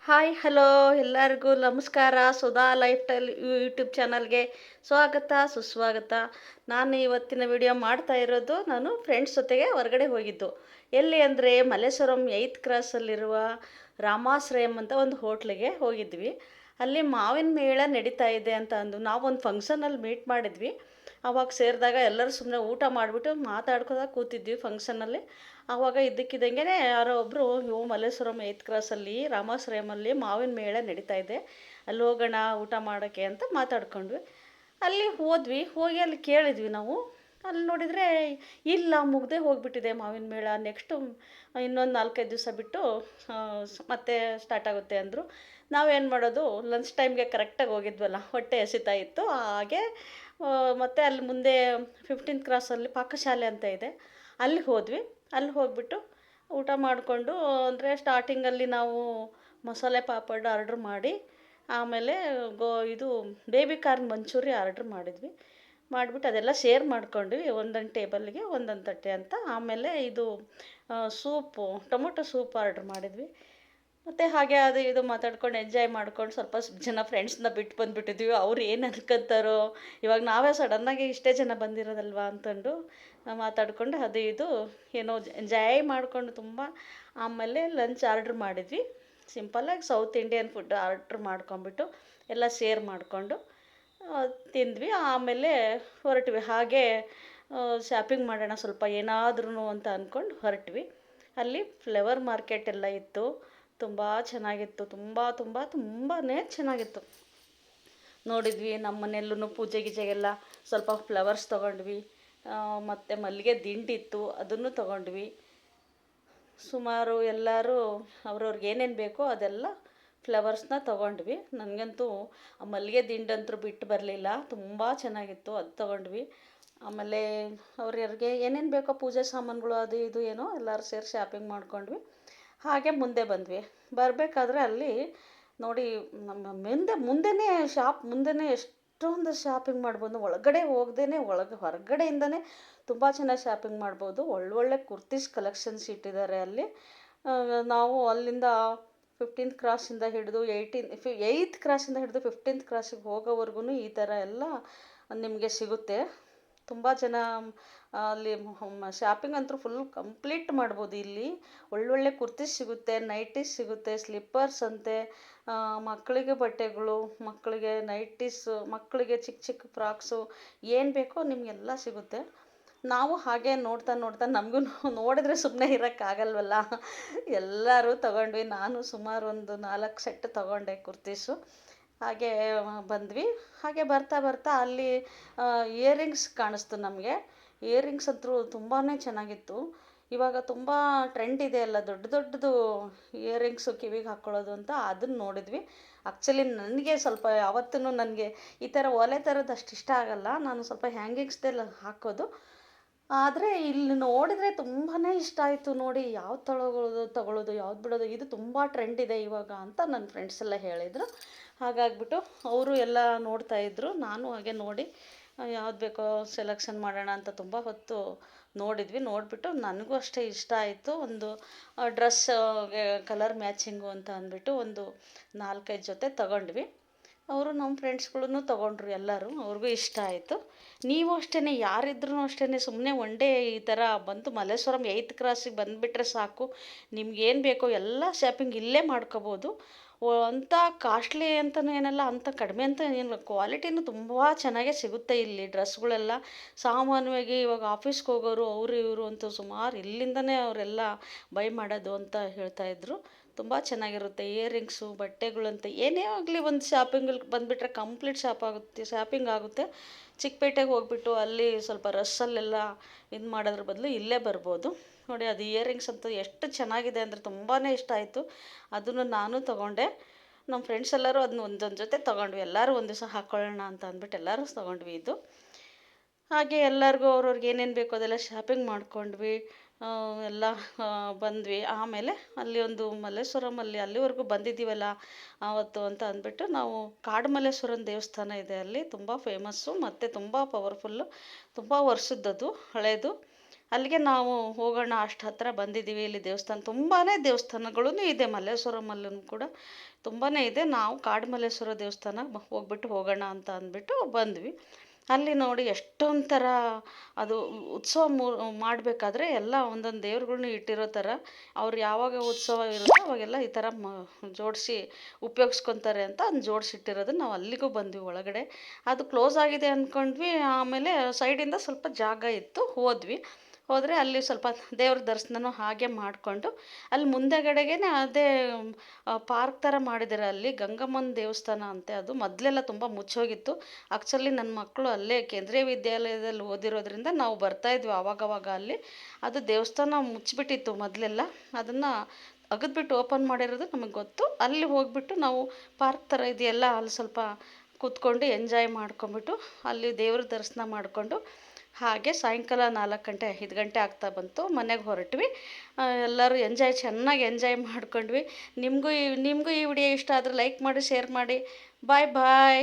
Hi hello ಎಲ್ಲರಿಗೂ ನಮಸ್ಕಾರ. Sudha life style YouTube ಚಾನಲ್ಗೆ ಸ್ವಾಗತ ಸುಸ್ವಾಗತ. ನಾನು ಇವತ್ತಿನ ವಿಡಿಯೋ ಮಾಡ್ತಾ ಇರೋದು ನಾನು ಫ್ರೆಂಡ್ಸ್ ಜೊತೆಗೆ ಹೊರಗಡೆ ಹೋಗಿದ್ದು. ಎಲ್ಲಿ ಅಂದರೆ ಮಲ್ಲೇಶ್ವರಂ 8th ಕ್ರಾಸಲ್ಲಿರುವ ರಾಮಾಶ್ರಯಂ ಅಂತ ಒಂದು ಹೋಟ್ಲಿಗೆ ಹೋಗಿದ್ವಿ. ಅಲ್ಲಿ ಮಾವಿನ ಮೇಳ ನಡೀತಾ ಇದೆ ಅಂತ ಅಂದು ನಾವೊಂದು ಫಂಕ್ಷನಲ್ಲಿ ಮೀಟ್ ಮಾಡಿದ್ವಿ. ಆವಾಗ ಸೇರಿದಾಗ ಎಲ್ಲರೂ ಸುಮ್ಮನೆ ಊಟ ಮಾಡಿಬಿಟ್ಟು ಮಾತಾಡ್ಕೋತಾ ಕೂತಿದ್ವಿ ಫಂಕ್ಷನಲ್ಲಿ. ಆವಾಗ ಇದ್ದಕ್ಕಿದ್ದಂಗೆ ಯಾರೋ ಒಬ್ಬರು ಮಲ್ಲೇಶ್ವರಂ 8th ಕ್ರಾಸಲ್ಲಿ ರಾಮಾಶ್ರಯಮಲ್ಲಿ ಮಾವಿನ ಮೇಳ ನಡೀತಾ ಇದೆ, ಅಲ್ಲಿ ಹೋಗೋಣ ಊಟ ಮಾಡೋಕ್ಕೆ ಅಂತ ಮಾತಾಡ್ಕೊಂಡ್ವಿ. ಅಲ್ಲಿ ಹೋಗಿ ಅಲ್ಲಿ ಕೇಳಿದ್ವಿ ನಾವು. ಅಲ್ಲಿ ನೋಡಿದರೆ ಇಲ್ಲ, ಮುಗ್ದೇ ಹೋಗಿಬಿಟ್ಟಿದೆ ಮಾವಿನ ಮೇಳ, ನೆಕ್ಸ್ಟು ಇನ್ನೊಂದು 4-5 ದಿವಸ ಬಿಟ್ಟು ಮತ್ತೆ ಸ್ಟಾರ್ಟ್ ಆಗುತ್ತೆ ಅಂದರು. ನಾವೇನು ಮಾಡೋದು, ಲಂಚ್ ಟೈಮ್ಗೆ ಕರೆಕ್ಟಾಗಿ ಹೋಗಿದ್ವಲ್ಲ, ಹೊಟ್ಟೆ ಹಸಿತಾ ಇತ್ತು. ಹಾಗೆ ಮತ್ತು ಅಲ್ಲಿ ಮುಂದೆ 15th ಕ್ರಾಸಲ್ಲಿ ಪಾಕಶಾಲೆ ಅಂತ ಇದೆ, ಅಲ್ಲಿಗೆ ಹೋದ್ವಿ. ಅಲ್ಲಿ ಹೋಗ್ಬಿಟ್ಟು ಊಟ ಮಾಡಿಕೊಂಡು, ಅಂದರೆ ಸ್ಟಾರ್ಟಿಂಗಲ್ಲಿ ನಾವು ಮಸಾಲೆ ಪಾಪಡ್ ಆರ್ಡ್ರ್ ಮಾಡಿ, ಆಮೇಲೆ ಇದು ಬೇಬಿ ಕಾರ್ನ್ ಮಂಚೂರಿ ಆರ್ಡ್ರ್ ಮಾಡಿದ್ವಿ. ಮಾಡಿಬಿಟ್ಟು ಅದೆಲ್ಲ ಶೇರ್ ಮಾಡ್ಕೊಂಡ್ವಿ, ಒಂದೊಂದು ಟೇಬಲ್ಗೆ ಒಂದೊಂದು ತಟ್ಟೆ ಅಂತ. ಆಮೇಲೆ ಇದು ಸೂಪು, ಟೊಮೊಟೊ ಸೂಪ್ ಆರ್ಡ್ರ್ ಮಾಡಿದ್ವಿ. ಮತ್ತು ಹಾಗೆ ಅದು ಇದು ಮಾತಾಡ್ಕೊಂಡು ಎಂಜಾಯ್ ಮಾಡ್ಕೊಂಡು ಸ್ವಲ್ಪ ಜನ ಫ್ರೆಂಡ್ಸ್ನ ಬಿಟ್ಟು ಬಂದುಬಿಟ್ಟಿದ್ವಿ. ಅವ್ರು ಏನು ಅನ್ಕೊತಾರೋ, ಇವಾಗ ನಾವೇ ಸಡನ್ನಾಗಿ ಇಷ್ಟೇ ಜನ ಬಂದಿರೋದಲ್ವಾ ಅಂತಂದು ಮಾತಾಡ್ಕೊಂಡು ಅದು ಇದು ಏನೋ ಎಂಜಾಯ್ ಮಾಡಿಕೊಂಡು ತುಂಬ. ಆಮೇಲೆ ಲಂಚ್ ಆರ್ಡ್ರ್ ಮಾಡಿದ್ವಿ. ಸಿಂಪಲ್ಲಾಗಿ ಸೌತ್ ಇಂಡಿಯನ್ ಫುಡ್ ಆರ್ಡ್ರ್ ಮಾಡ್ಕೊಂಬಿಟ್ಟು ಎಲ್ಲ ಶೇರ್ ಮಾಡಿಕೊಂಡು ತಿಂದ್ವಿ. ಆಮೇಲೆ ಹೊರಟ್ವಿ. ಹಾಗೆ ಶಾಪಿಂಗ್ ಮಾಡೋಣ ಸ್ವಲ್ಪ ಏನಾದ್ರೂ ಅಂತ ಅಂದ್ಕೊಂಡು ಹೊರಟ್ವಿ. ಅಲ್ಲಿ ಫ್ಲವರ್ ಮಾರ್ಕೆಟ್ ಎಲ್ಲ ಇತ್ತು, ತುಂಬ ಚೆನ್ನಾಗಿತ್ತು. ತುಂಬಾ ಚೆನ್ನಾಗಿತ್ತು. ನೋಡಿದ್ವಿ. ನಮ್ಮ ಮನೆಯಲ್ಲೂ ಪೂಜೆ ಗೀಜೆಗೆಲ್ಲ ಸ್ವಲ್ಪ ಫ್ಲವರ್ಸ್ ತೊಗೊಂಡ್ವಿ. ಮತ್ತು ಮಲ್ಲಿಗೆ ದಿಂಡಿತ್ತು, ಅದನ್ನು ತೊಗೊಂಡ್ವಿ. ಸುಮಾರು ಎಲ್ಲರೂ ಅವ್ರವ್ರಿಗೆ ಏನೇನು ಬೇಕೋ ಅದೆಲ್ಲ ಫ್ಲವರ್ಸ್ನ ತೊಗೊಂಡ್ವಿ. ನನಗಂತೂ ಆ ಮಲ್ಲಿಗೆ ದಿಂಡಂತೂ ಬಿಟ್ಟು ಬರಲಿಲ್ಲ, ತುಂಬ ಚೆನ್ನಾಗಿತ್ತು, ಅದು ತೊಗೊಂಡ್ವಿ. ಆಮೇಲೆ ಅವ್ರವ್ರಿಗೆ ಏನೇನು ಬೇಕೋ ಪೂಜೆ ಸಾಮಾನುಗಳು ಅದು ಇದು ಏನೋ ಎಲ್ಲರೂ ಸೇರಿ ಶಾಪಿಂಗ್ ಮಾಡ್ಕೊಂಡ್ವಿ. ಹಾಗೆ ಮುಂದೆ ಬಂದ್ವಿ. ಬರಬೇಕಾದ್ರೆ ಅಲ್ಲಿ ನೋಡಿ, ನಮ್ಮ ಮುಂದೆನೇ ಶಾಪ್ ಮುಂದೆನೇ ಎಷ್ಟೊಂದು ಶಾಪಿಂಗ್ ಮಾಡ್ಬೋದು. ಒಳಗಡೆ ಹೋಗ್ದೇ ಹೊರಗಡೆಯಿಂದನೇ ತುಂಬ ಚೆನ್ನಾಗಿ ಶಾಪಿಂಗ್ ಮಾಡ್ಬೋದು. ಒಳ್ಳೊಳ್ಳೆ ಕುರ್ತೀಸ್ ಕಲೆಕ್ಷನ್ಸ್ ಇಟ್ಟಿದ್ದಾರೆ ಅಲ್ಲಿ. ನಾವು ಅಲ್ಲಿಂದ 15th ಕ್ರಾಸಿಂದ ಹಿಡಿದು 8th ಕ್ರಾಸಿಂದ ಹಿಡಿದು 15th ಕ್ರಾಸಿಗೆ ಹೋಗೋವರೆಗೂ ಈ ಥರ ಎಲ್ಲ ನಿಮಗೆ ಸಿಗುತ್ತೆ. ತುಂಬ ಜನ ಅಲ್ಲಿ ಶಾಪಿಂಗ್ ಅಂತೂ ಫುಲ್ ಕಂಪ್ಲೀಟ್ ಮಾಡ್ಬೋದು. ಇಲ್ಲಿ ಒಳ್ಳೊಳ್ಳೆ ಕುರ್ತೀಸ್ ಸಿಗುತ್ತೆ, ನೈಟೀಸ್ ಸಿಗುತ್ತೆ, ಸ್ಲಿಪ್ಪರ್ಸ್ ಅಂತೆ, ಮಕ್ಕಳಿಗೆ ಬಟ್ಟೆಗಳು, ಮಕ್ಕಳಿಗೆ ನೈಟೀಸು, ಮಕ್ಕಳಿಗೆ ಚಿಕ್ಕ ಚಿಕ್ಕ ಫ್ರಾಕ್ಸು, ಏನು ಬೇಕೋ ನಿಮಗೆಲ್ಲ ಸಿಗುತ್ತೆ. ನಾವು ಹಾಗೆ ನೋಡ್ತಾ ನಮಗೂ ನೋಡಿದ್ರೆ ಸುಮ್ಮನೆ ಇರೋಕ್ಕಾಗಲ್ವಲ್ಲ, ಎಲ್ಲರೂ ತೊಗೊಂಡ್ವಿ. ನಾನು ಸುಮಾರು ಒಂದು 4 ಸೆಟ್ ತೊಗೊಂಡೆ ಕುರ್ತೀಸು. ಹಾಗೆ ಬಂದ್ವಿ. ಹಾಗೆ ಬರ್ತಾ ಅಲ್ಲಿ ಇಯರಿಂಗ್ಸ್ ಕಾಣಿಸ್ತು ನಮಗೆ. ಇಯರಿಂಗ್ಸ್ ಅಂತೂ ತುಂಬಾ ಚೆನ್ನಾಗಿತ್ತು. ಇವಾಗ ತುಂಬ ಟ್ರೆಂಡ್ ಇದೆ ಅಲ್ಲ, ದೊಡ್ಡದು ಇಯರಿಂಗ್ಸು ಕಿವಿಗೆ ಹಾಕ್ಕೊಳ್ಳೋದು ಅಂತ, ಅದನ್ನು ನೋಡಿದ್ವಿ. ಆ್ಯಕ್ಚುಲಿ ನನಗೆ ಸ್ವಲ್ಪ ಯಾವತ್ತೂ ನನಗೆ ಈ ಥರ ಒಲೆ ಥರದ್ದು ಅಷ್ಟು ಇಷ್ಟ ಆಗಲ್ಲ. ನಾನು ಸ್ವಲ್ಪ ಹ್ಯಾಂಗಿಂಗ್ಸ್ದೆಲ್ಲ ಹಾಕೋದು. ಆದರೆ ಇಲ್ಲಿ ನೋಡಿದರೆ ತುಂಬಾ ಇಷ್ಟ ಆಯಿತು. ನೋಡಿ, ಯಾವ್ದು ತಗೊಳ್ಳೋದು ಯಾವ್ದು ಬಿಡೋದು, ಇದು ತುಂಬ ಟ್ರೆಂಡ್ ಇದೆ ಇವಾಗ ಅಂತ ನನ್ನ ಫ್ರೆಂಡ್ಸ್ ಎಲ್ಲ ಹೇಳಿದರು. ಹಾಗಾಗಿಬಿಟ್ಟು ಅವರು ಎಲ್ಲ ನೋಡ್ತಾಯಿದ್ರು, ನಾನು ಹಾಗೆ ನೋಡಿ ಯಾವ್ದು ಬೇಕೋ ಸೆಲೆಕ್ಷನ್ ಮಾಡೋಣ ಅಂತ ತುಂಬ ಹೊತ್ತು ನೋಡಿದ್ವಿ. ನೋಡಿಬಿಟ್ಟು ನನಗೂ ಅಷ್ಟೇ ಇಷ್ಟ ಆಯಿತು. ಒಂದು ಡ್ರೆಸ್ಗೆ ಕಲರ್ ಮ್ಯಾಚಿಂಗು ಅಂತ ಅಂದ್ಬಿಟ್ಟು ಒಂದು 4-5 ಜೊತೆ ತಗೊಂಡ್ವಿ. ಅವರು ನಮ್ಮ ಫ್ರೆಂಡ್ಸ್ಗಳೂ ತೊಗೊಂಡ್ರು ಎಲ್ಲರೂ, ಅವ್ರಿಗೂ ಇಷ್ಟ ಆಯಿತು. ನೀವು ಅಷ್ಟೇ, ಯಾರಿದ್ರೂ ಅಷ್ಟೇ, ಸುಮ್ಮನೆ ಒನ್ ಡೇ ಈ ಥರ ಬಂದು ಮಲ್ಲೇಶ್ವರಂ 8th ಕ್ರಾಸಿಗೆ ಬಂದುಬಿಟ್ರೆ ಸಾಕು. ನಿಮ್ಗೇನು ಬೇಕೋ ಎಲ್ಲ ಶಾಪಿಂಗ್ ಇಲ್ಲೇ ಮಾಡ್ಕೋಬೋದು. ಅಂಥ ಕಾಸ್ಟ್ಲಿ ಅಂತಲೂ ಏನಲ್ಲ, ಅಂಥ ಕಡಿಮೆ ಅಂತ ಏನಿಲ್ಲ, ಕ್ವಾಲಿಟಿನೂ ತುಂಬ ಚೆನ್ನಾಗೇ ಸಿಗುತ್ತೆ ಇಲ್ಲಿ. ಡ್ರೆಸ್ಗಳೆಲ್ಲ ಸಾಮಾನ್ಯವಾಗಿ ಇವಾಗ ಆಫೀಸ್ಗೆ ಹೋಗೋರು ಅವರು ಇವರು ಅಂತೂ ಸುಮಾರು ಇಲ್ಲಿಂದನೇ ಅವರೆಲ್ಲ ಬೈ ಮಾಡೋದು ಅಂತ ಹೇಳ್ತಾಯಿದ್ರು. ತುಂಬ ಚೆನ್ನಾಗಿರುತ್ತೆ. ಇಯರಿಂಗ್ಸು, ಬಟ್ಟೆಗಳಂತ ಏನೇ ಆಗಲಿ ಒಂದು ಶಾಪಿಂಗಲ್ಲಿ ಬಂದುಬಿಟ್ರೆ ಕಂಪ್ಲೀಟ್ ಶಾಪಿಂಗ್ ಆಗುತ್ತೆ. ಚಿಕ್ಕಪೇಟೆಗೆ ಹೋಗ್ಬಿಟ್ಟು ಅಲ್ಲಿ ಸ್ವಲ್ಪ ರಸ್ಸಲ್ಲೆಲ್ಲ ಇದು ಮಾಡೋದ್ರ ಬದಲು ಇಲ್ಲೇ ಬರ್ಬೋದು. ನೋಡಿ, ಅದು ಇಯರಿಂಗ್ಸ್ ಅಂತೂ ಎಷ್ಟು ಚೆನ್ನಾಗಿದೆ ಅಂದರೆ ತುಂಬಾ ಇಷ್ಟ ಆಯಿತು. ಅದನ್ನು ನಾನು ತೊಗೊಂಡೆ. ನಮ್ಮ ಫ್ರೆಂಡ್ಸ್ ಎಲ್ಲರೂ ಅದನ್ನ ಒಂದೊಂದು ಜೊತೆ ತೊಗೊಂಡ್ವಿ. ಎಲ್ಲರೂ ಒಂದು ದಿವಸ ಹಾಕ್ಕೊಳ್ಳೋಣ ಅಂತ ಅಂದ್ಬಿಟ್ಟು ಎಲ್ಲರೂ ತೊಗೊಂಡ್ವಿ ಇದು. ಹಾಗೆ ಎಲ್ಲರಿಗೂ ಅವ್ರವ್ರಿಗೆ ಏನೇನು ಬೇಕೋ ಅದೆಲ್ಲ ಶಾಪಿಂಗ್ ಮಾಡ್ಕೊಂಡ್ವಿ. ಎಲ್ಲ ಬಂದ್ವಿ. ಆಮೇಲೆ ಅಲ್ಲಿ ಒಂದು ಮಲ್ಲೇಶ್ವರಮಲ್ಲಿ ಅಲ್ಲಿವರೆಗೂ ಬಂದಿದ್ದೀವಲ್ಲ ಆವತ್ತು ಅಂತ ಅಂದ್ಬಿಟ್ಟು ನಾವು ಕಾಡು ಮಲ್ಲೇಶ್ವರನ ದೇವಸ್ಥಾನ ಇದೆ ಅಲ್ಲಿ, ತುಂಬ ಫೇಮಸ್ಸು ಮತ್ತು ತುಂಬ ಪವರ್ಫುಲ್ಲು, ತುಂಬ ವರ್ಷದ್ದದು, ಹಳೇದು. ಅಲ್ಲಿಗೆ ನಾವು ಹೋಗೋಣ ಅಷ್ಟು ಹತ್ತಿರ ಬಂದಿದ್ದೀವಿ. ಇಲ್ಲಿ ದೇವಸ್ಥಾನ ತುಂಬಾ ದೇವಸ್ಥಾನಗಳೂ ಇದೆ, ಮಲ್ಲೇಶ್ವರಮಲ್ಲೂ ಕೂಡ ತುಂಬಾ ಇದೆ. ನಾವು ಕಾಡುಮಲ್ಲೇಶ್ವರ ದೇವಸ್ಥಾನ ಹೋಗ್ಬಿಟ್ಟು ಹೋಗೋಣ ಅಂತ ಅಂದ್ಬಿಟ್ಟು ಬಂದ್ವಿ. ಅಲ್ಲಿ ನೋಡಿ ಎಷ್ಟೊಂದು ಥರ ಅದು ಉತ್ಸವ ಮಾಡಬೇಕಾದ್ರೆ ಎಲ್ಲ ಒಂದೊಂದು ದೇವ್ರುಗಳ್ನ ಇಟ್ಟಿರೋ ಥರ ಅವ್ರು ಯಾವಾಗ ಉತ್ಸವ ಇರುತ್ತೋ ಅವಾಗೆಲ್ಲ ಈ ಥರ ಜೋಡಿಸಿ ಉಪಯೋಗಿಸ್ಕೊತಾರೆ ಅಂತ ಅದನ್ನ ಜೋಡಿಸಿಟ್ಟಿರೋದು. ನಾವು ಅಲ್ಲಿಗೂ ಬಂದ್ವಿ ಒಳಗಡೆ. ಅದು ಕ್ಲೋಸ್ ಆಗಿದೆ ಅಂದ್ಕೊಂಡ್ವಿ. ಆಮೇಲೆ ಸೈಡಿಂದ ಸ್ವಲ್ಪ ಜಾಗ ಇತ್ತು, ಹೋದರೆ ಅಲ್ಲಿ ಸ್ವಲ್ಪ ದೇವ್ರ ದರ್ಶನನೂ ಹಾಗೆ ಮಾಡಿಕೊಂಡು ಅಲ್ಲಿ ಮುಂದೆಗಡೆಗೆ ಅದೇ ಪಾರ್ಕ್ ಥರ ಮಾಡಿದ್ದಾರೆ. ಅಲ್ಲಿ ಗಂಗಮ್ಮನ ದೇವಸ್ಥಾನ ಅಂತೆ. ಅದು ಮೊದಲೆಲ್ಲ ತುಂಬ ಮುಚ್ಚೋಗಿತ್ತು. ಆ್ಯಕ್ಚುಲಿ ನನ್ನ ಮಕ್ಕಳು ಅಲ್ಲೇ ಕೇಂದ್ರೀಯ ವಿದ್ಯಾಲಯದಲ್ಲಿ ಓದಿರೋದ್ರಿಂದ ನಾವು ಬರ್ತಾಯಿದ್ವಿ ಆವಾಗವಾಗ ಅಲ್ಲಿ. ಅದು ದೇವಸ್ಥಾನ ಮುಚ್ಚಿಬಿಟ್ಟಿತ್ತು ಮೊದಲೆಲ್ಲ. ಅದನ್ನು ಅಗದ್ಬಿಟ್ಟು ಓಪನ್ ಮಾಡಿರೋದು ನಮಗೆ ಗೊತ್ತು. ಅಲ್ಲಿ ಹೋಗ್ಬಿಟ್ಟು ನಾವು ಪಾರ್ಕ್ ಥರ ಇದೆಯಲ್ಲ, ಅಲ್ಲಿ ಸ್ವಲ್ಪ ಕೂತ್ಕೊಂಡು ಎಂಜಾಯ್ ಮಾಡ್ಕೊಂಬಿಟ್ಟು ಅಲ್ಲಿ ದೇವ್ರ ದರ್ಶನ ಮಾಡಿಕೊಂಡು ಹಾಗೆ ಸಾಯಂಕಾಲ 4 ಗಂಟೆ 5 ಗಂಟೆ ಆಗ್ತಾ ಬಂತು, ಮನೆಗೆ ಹೊರಟ್ವಿ. ಎಲ್ಲರೂ ಚೆನ್ನಾಗಿ ಎಂಜಾಯ್ ಮಾಡ್ಕೊಂಡ್ವಿ. ನಿಮಗೂ ಈ ವಿಡಿಯೋ ಇಷ್ಟ ಆದರೆ ಲೈಕ್ ಮಾಡಿ, ಶೇರ್ ಮಾಡಿ. ಬಾಯ್ ಬಾಯ್.